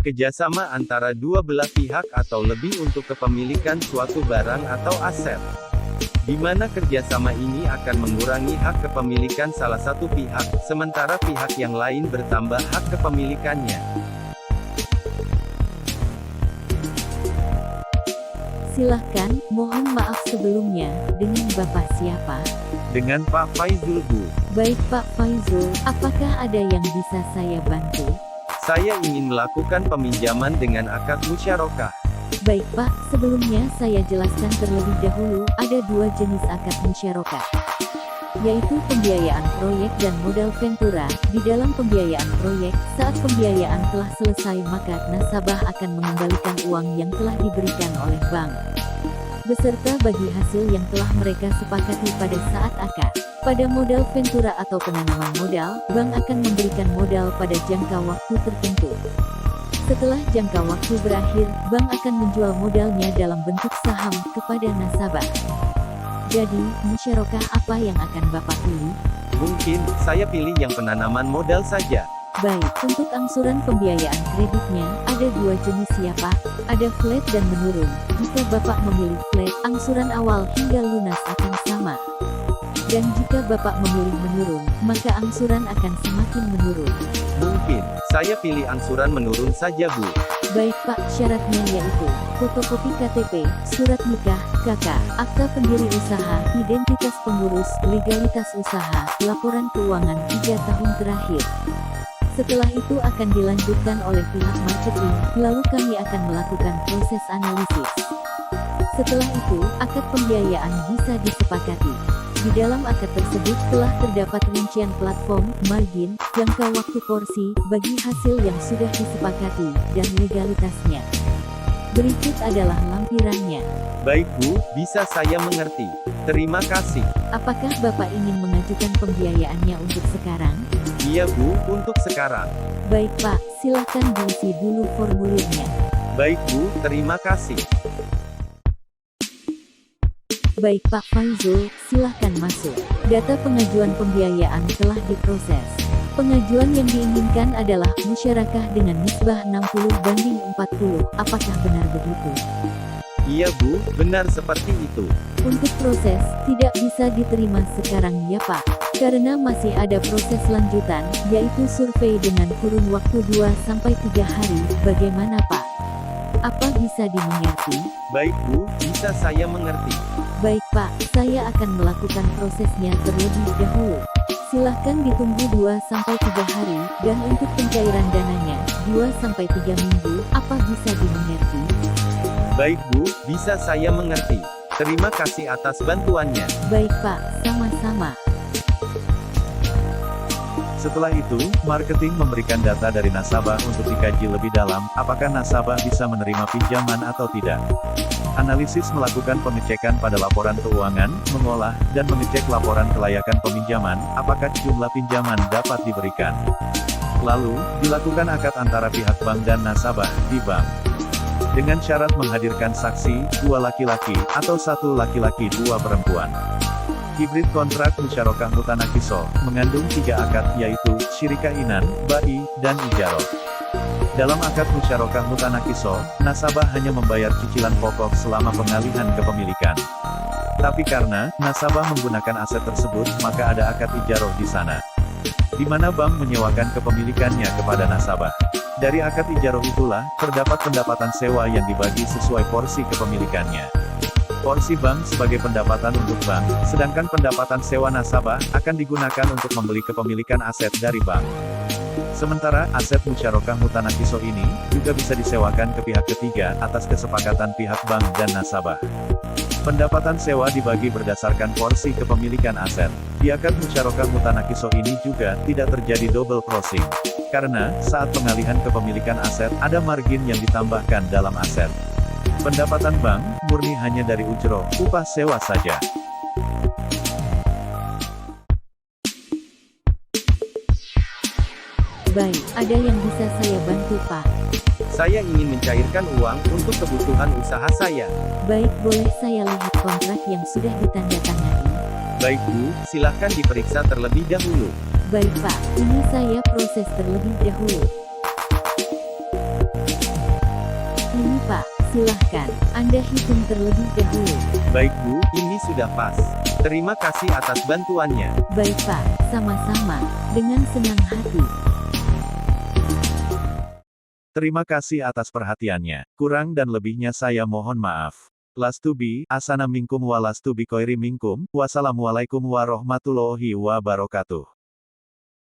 Kerjasama antara dua belah pihak atau lebih untuk kepemilikan suatu barang atau aset. Di mana kerjasama ini akan mengurangi hak kepemilikan salah satu pihak, sementara pihak yang lain bertambah hak kepemilikannya. Silahkan, mohon maaf sebelumnya, dengan Bapak siapa? Dengan Pak Faizul, Bu. Baik Pak Faizul, apakah ada yang bisa saya bantu? Saya ingin melakukan peminjaman dengan akad musyarakah. Baik Pak, sebelumnya saya jelaskan terlebih dahulu, ada dua jenis akad musyarakah, yaitu pembiayaan proyek dan modal ventura. Di dalam pembiayaan proyek, saat pembiayaan telah selesai maka nasabah akan mengembalikan uang yang telah diberikan oleh bank, beserta bagi hasil yang telah mereka sepakati pada saat akad. Pada modal ventura atau penanaman modal, bank akan memberikan modal pada jangka waktu tertentu. Setelah jangka waktu berakhir, bank akan menjual modalnya dalam bentuk saham kepada nasabah. Jadi, musyarakah apa yang akan Bapak pilih? Mungkin, saya pilih yang penanaman modal saja. Baik, untuk angsuran pembiayaan kreditnya, ada dua jenis ya Pak. Ada flat dan menurun. Jika Bapak memilih flat, angsuran awal hingga lunas akan sama. Dan jika Bapak memilih menurun, maka angsuran akan semakin menurun. Mungkin, saya pilih angsuran menurun saja, Bu. Baik Pak, syaratnya yaitu fotokopi KTP, surat nikah, KK, akta pendiri usaha, identitas pengurus, legalitas usaha, laporan keuangan 3 tahun terakhir. Setelah itu akan dilanjutkan oleh pihak marketing, lalu kami akan melakukan proses analisis. Setelah itu, akad pembiayaan bisa disepakati. Di dalam akad tersebut telah terdapat rincian platform, margin, jangka waktu porsi, bagi hasil yang sudah disepakati, dan legalitasnya. Berikut adalah lampirannya. Baik, Bu, bisa saya mengerti. Terima kasih. Apakah Bapak ingin mengajukan pembiayaannya untuk sekarang? Iya, Bu, untuk sekarang. Baik Pak, silakan diisi dulu formulirnya. Baik, Bu, terima kasih. Baik Pak Faizul, silahkan masuk. Data pengajuan pembiayaan telah diproses. Pengajuan yang diinginkan adalah musyarakah dengan nisbah 60/40. Apakah benar begitu? Iya, Bu, benar seperti itu. Untuk proses, tidak bisa diterima sekarang ya Pak. Karena masih ada proses lanjutan, yaitu survei dengan kurun waktu 2-3 hari. Bagaimana Pak? Apa bisa dimengerti? Baik, Bu, bisa saya mengerti. Baik Pak, saya akan melakukan prosesnya terlebih dahulu. Silahkan ditunggu 2-3 hari, dan untuk pencairan dananya, 2-3 minggu. Apa bisa dimengerti? Baik, Bu, bisa saya mengerti. Terima kasih atas bantuannya. Baik Pak, sama-sama. Setelah itu, marketing memberikan data dari nasabah untuk dikaji lebih dalam, apakah nasabah bisa menerima pinjaman atau tidak. Analisis melakukan pengecekan pada laporan keuangan, mengolah, dan mengecek laporan kelayakan peminjaman, apakah jumlah pinjaman dapat diberikan. Lalu, dilakukan akad antara pihak bank dan nasabah, di bank. Dengan syarat menghadirkan saksi, 2 laki-laki, atau 1 laki-laki 2 perempuan. Hibrid kontrak musyarakah mutanakiso, mengandung 3 akad yaitu, syirika inan, bai, dan ijarah. Dalam akad musyarakah mutanakiso, nasabah hanya membayar cicilan pokok selama pengalihan kepemilikan. Tapi karena, nasabah menggunakan aset tersebut, maka ada akad ijarah di sana. Di mana bank menyewakan kepemilikannya kepada nasabah. Dari akad ijarah itulah, terdapat pendapatan sewa yang dibagi sesuai porsi kepemilikannya. Porsi bank sebagai pendapatan untuk bank, sedangkan pendapatan sewa nasabah, akan digunakan untuk membeli kepemilikan aset dari bank. Sementara, aset musyarakah mutanakiso ini, juga bisa disewakan ke pihak ketiga, atas kesepakatan pihak bank dan nasabah. Pendapatan sewa dibagi berdasarkan porsi kepemilikan aset. Di akad musyarakah mutanakiso ini juga, tidak terjadi double crossing. Karena, saat pengalihan kepemilikan aset, ada margin yang ditambahkan dalam aset. Pendapatan bank, murni hanya dari ujroh, upah sewa saja. Baik, ada yang bisa saya bantu Pak? Saya ingin mencairkan uang untuk kebutuhan usaha saya. Baik, boleh saya lihat kontrak yang sudah ditandatangani? Baik, Bu, silahkan diperiksa terlebih dahulu. Baik Pak, ini saya proses terlebih dahulu. Silahkan, Anda hitung terlebih dahulu. Baik Bu, Ini sudah pas. Terima kasih atas bantuannya. Baik Pak, sama-sama, dengan senang hati. terima kasih atas perhatiannya. Kurang dan lebihnya saya mohon maaf. Lastubi, asana minkum walastubi koiri minkum, wassalamualaikum warahmatullahi wabarakatuh.